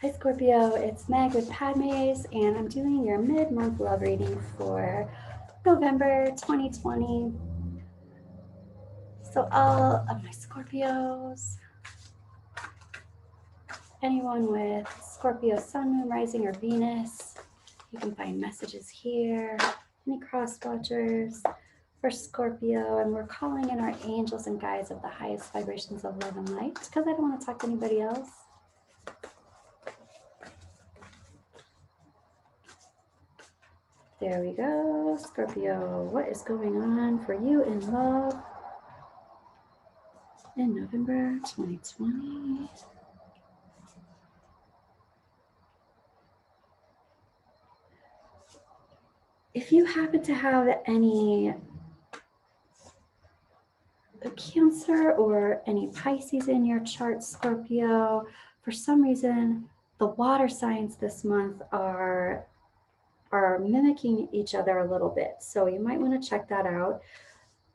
Hi Scorpio, it's Meg with Padmes, and I'm doing your mid-month love reading for November 2020. So all of my Scorpios, anyone with Scorpio Sun, Moon, Rising, or Venus, you can find messages here. Any cross watchers for Scorpio, and we're calling in our angels and guides of the highest vibrations of love and light because I don't want to talk to anybody else. There we go. Scorpio, what is going on for you in love in November 2020? If you happen to have any Cancer or any Pisces in your chart, Scorpio, for some reason, the water signs this month are mimicking each other a little bit. So you might want to check that out.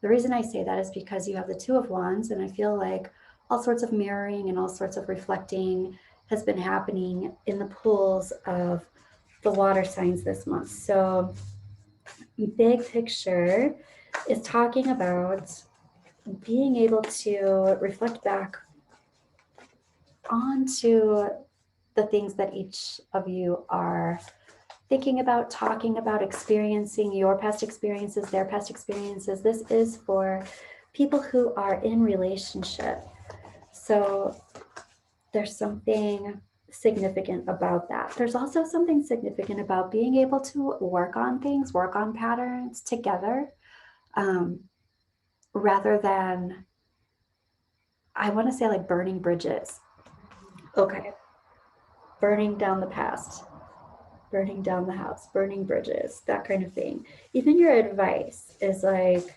The reason I say that is because you have the Two of Wands, and I feel like all sorts of mirroring and all sorts of reflecting has been happening in the pools of the water signs this month. So big picture is talking about being able to reflect back onto the things that each of you are thinking about, talking about, experiencing, your past experiences, their past experiences. This is for people who are in relationship. So there's something significant about that. There's also something significant about being able to work on things, work on patterns together, um, rather than, I want to say, like burning bridges. Okay, burning down the past, burning down the house, burning bridges, that kind of thing. Even your advice is like,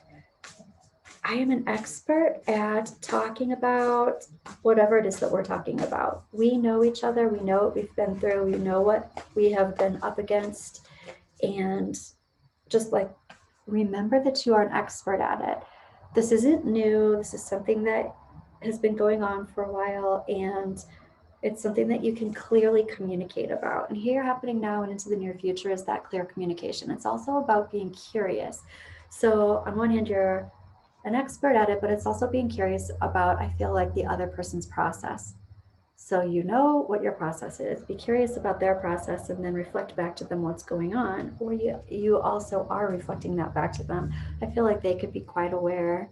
I am an expert at talking about whatever it is that we're talking about. We know each other, we know what we've been through, we know what we have been up against, and just like remember that you are an expert at it. This isn't new, this is something that has been going on for a while, and it's something that you can clearly communicate about. And here, happening now and into the near future, is that clear communication. It's also about being curious. So, on one hand, you're an expert at it, but it's also being curious about, I feel like, the other person's process. So, you know what your process is. Be curious about their process and then reflect back to them what's going on. Or you also are reflecting that back to them. I feel like they could be quite aware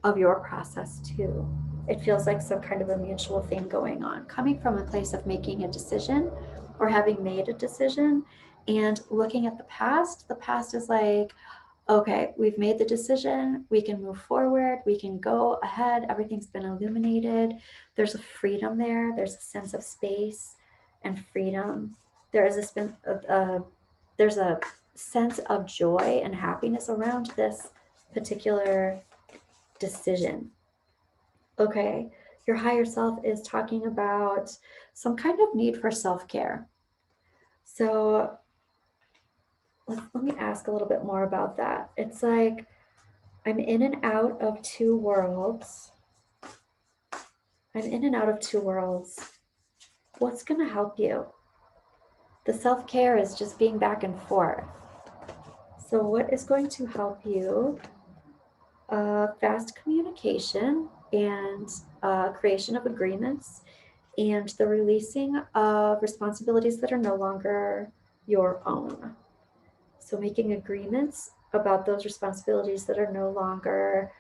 of your process too. It feels like some kind of a mutual thing going on, coming from a place of making a decision or having made a decision and looking at the past. The past is like, okay, we've made the decision, we can move forward, we can go ahead, everything's been illuminated. There's a freedom there, there's a sense of space and freedom. There is there's a sense of joy and happiness around this particular decision. Okay, your higher self is talking about some kind of need for self care. So let me ask a little bit more about that. It's like I'm in and out of two worlds. I'm in and out of two worlds. What's going to help you? The self care is just being back and forth. So, what is going to help you? Fast communication and creation of agreements and the releasing of responsibilities that are no longer your own. So, making agreements about those responsibilities that are no longer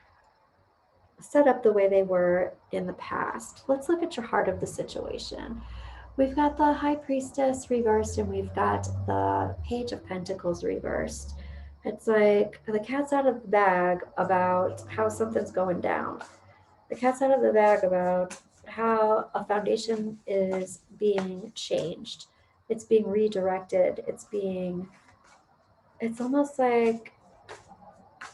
set up the way they were in the past. Let's look at your heart of the situation. We've got the High Priestess reversed, and we've got the Page of Pentacles reversed. It's like the cat's out of the bag about how something's going down. The cat's out of the bag about how a foundation is being changed. It's being redirected. It's almost like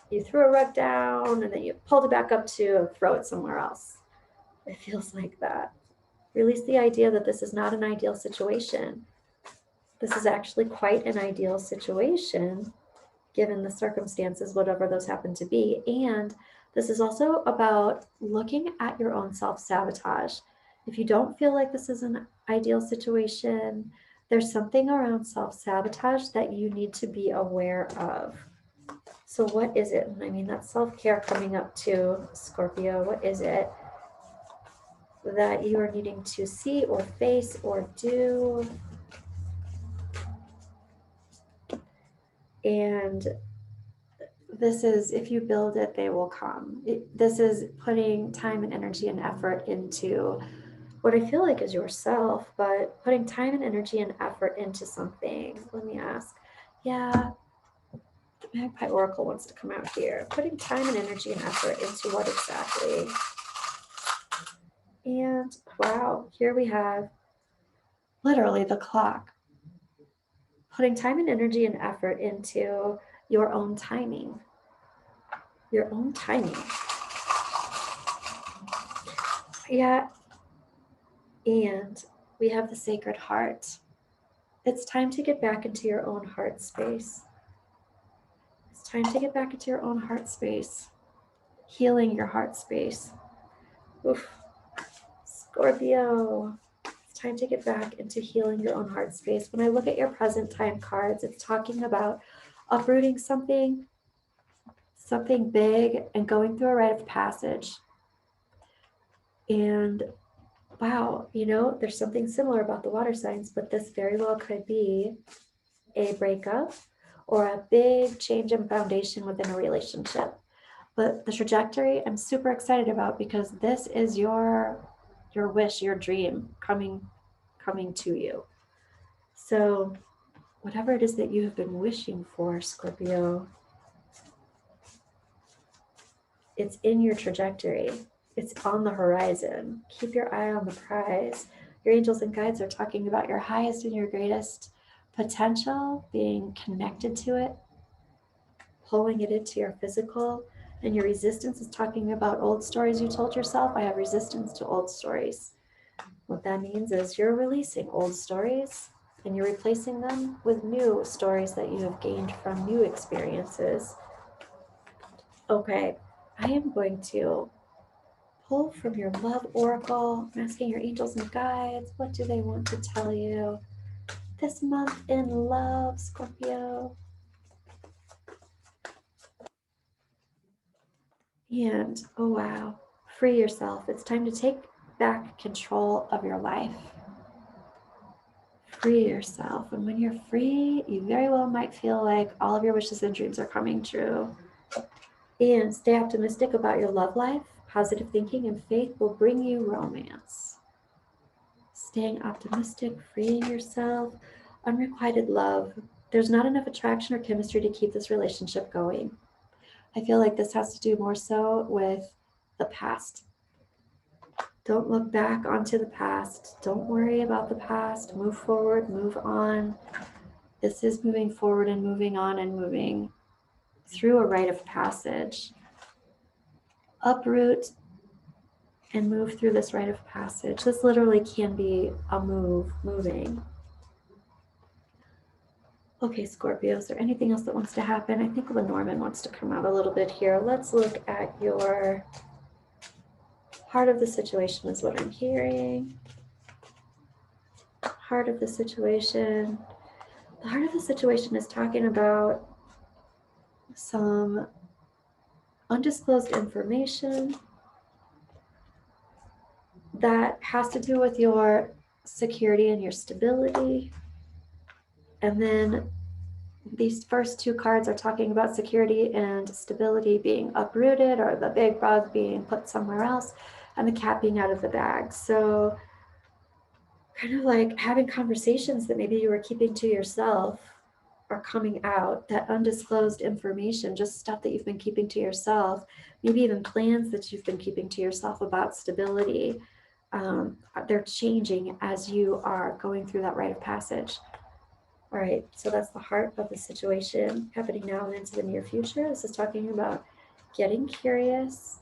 you threw a rug down and then you pulled it back up to throw it somewhere else. It feels like that. Release the idea that this is not an ideal situation. This is actually quite an ideal situation given the circumstances, whatever those happen to be. And this is also about looking at your own self sabotage If you don't feel like this is an ideal situation, there's something around self-sabotage that you need to be aware of. So what is it? I mean, that's self-care coming up to Scorpio. What is it that you are needing to see or face or do? And this is, if you build it, they will come. This is putting time and energy and effort into what I feel like is yourself, but putting time and energy and effort into something. Let me ask. Yeah, the Magpie Oracle wants to come out here. Putting time and energy and effort into what exactly? And wow, here we have literally the clock. Putting time and energy and effort into your own timing. Your own timing. Yeah. And we have the Sacred Heart. It's time to get back into your own heart space. It's time to get back into your own heart space. Healing your heart space. Oof. Scorpio. It's time to get back into healing your own heart space. When I look at your present time cards, it's talking about uprooting something big and going through a rite of passage. And wow, there's something similar about the water signs, but this very well could be a breakup or a big change in foundation within a relationship. But the trajectory I'm super excited about, because this is your wish, your dream coming to you. So whatever it is that you have been wishing for, Scorpio, it's in your trajectory. It's on the horizon. Keep your eye on the prize. Your angels and guides are talking about your highest and your greatest potential, being connected to it, pulling it into your physical. And your resistance is talking about old stories you told yourself. I have resistance to old stories. What that means is you're releasing old stories and you're replacing them with new stories that you have gained from new experiences. Okay, I am going to pull from your love oracle. I'm asking your angels and guides, what do they want to tell you this month in love, Scorpio? And oh wow, free yourself. It's time to take back control of your life. Free yourself. And when you're free, you very well might feel like all of your wishes and dreams are coming true. And stay optimistic about your love life. Positive thinking and faith will bring you romance. Staying optimistic, freeing yourself, unrequited love. There's not enough attraction or chemistry to keep this relationship going. I feel like this has to do more so with the past. Don't look back onto the past. Don't worry about the past. Move forward, move on. This is moving forward and moving on and moving through a rite of passage. Uproot and move through this rite of passage. This literally can be a moving. Okay, Scorpio, is there anything else that wants to happen? I think Lenormand wants to come out a little bit here. Let's look at your heart of the situation is what I'm hearing. Heart of the situation. The heart of the situation is talking about some undisclosed information that has to do with your security and your stability. And then these first two cards are talking about security and stability being uprooted, or the big bug being put somewhere else, and the cat being out of the bag. So kind of like having conversations that maybe you were keeping to yourself are coming out. That undisclosed information, just stuff that you've been keeping to yourself, maybe even plans that you've been keeping to yourself about stability, they're changing as you are going through that rite of passage. All right, so that's the heart of the situation happening now and into the near future. This is talking about getting curious,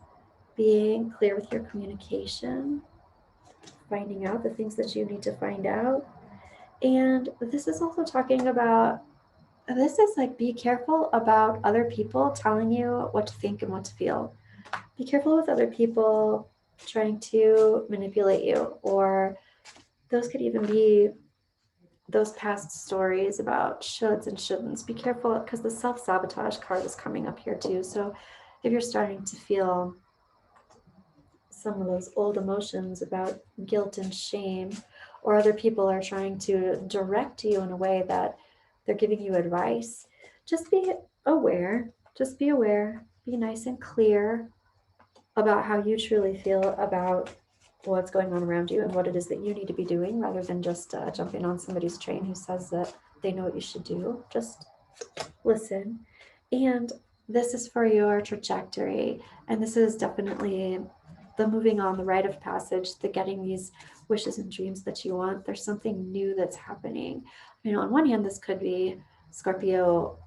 being clear with your communication, finding out the things that you need to find out. And this is also talking about, this is like, be careful about other people telling you what to think and what to feel. Be careful with other people trying to manipulate you, or those could even be those past stories about shoulds and shouldn'ts. Be careful, because the self-sabotage card is coming up here too. So if you're starting to feel some of those old emotions about guilt and shame, or other people are trying to direct you in a way that they're giving you advice, just be aware. Just be aware. Be nice and clear about how you truly feel about what's going on around you and what it is that you need to be doing, rather than just jumping on somebody's train who says that they know what you should do. Just listen. And this is for your trajectory. And this is definitely the moving on, the rite of passage, the getting these wishes and dreams that you want. There's something new that's happening. On one hand, this could be Scorpio,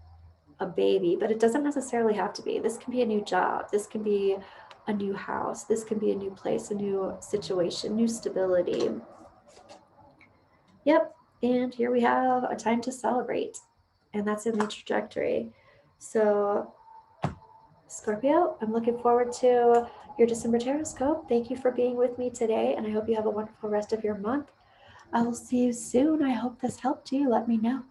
a baby, but it doesn't necessarily have to be. This can be a new job. This can be a new house. This can be a new place, a new situation, new stability. Yep. And here we have a time to celebrate. And that's in the trajectory. So, Scorpio, I'm looking forward to your December Tarotscope. Thank you for being with me today, and I hope you have a wonderful rest of your month. I will see you soon. I hope this helped you. Let me know.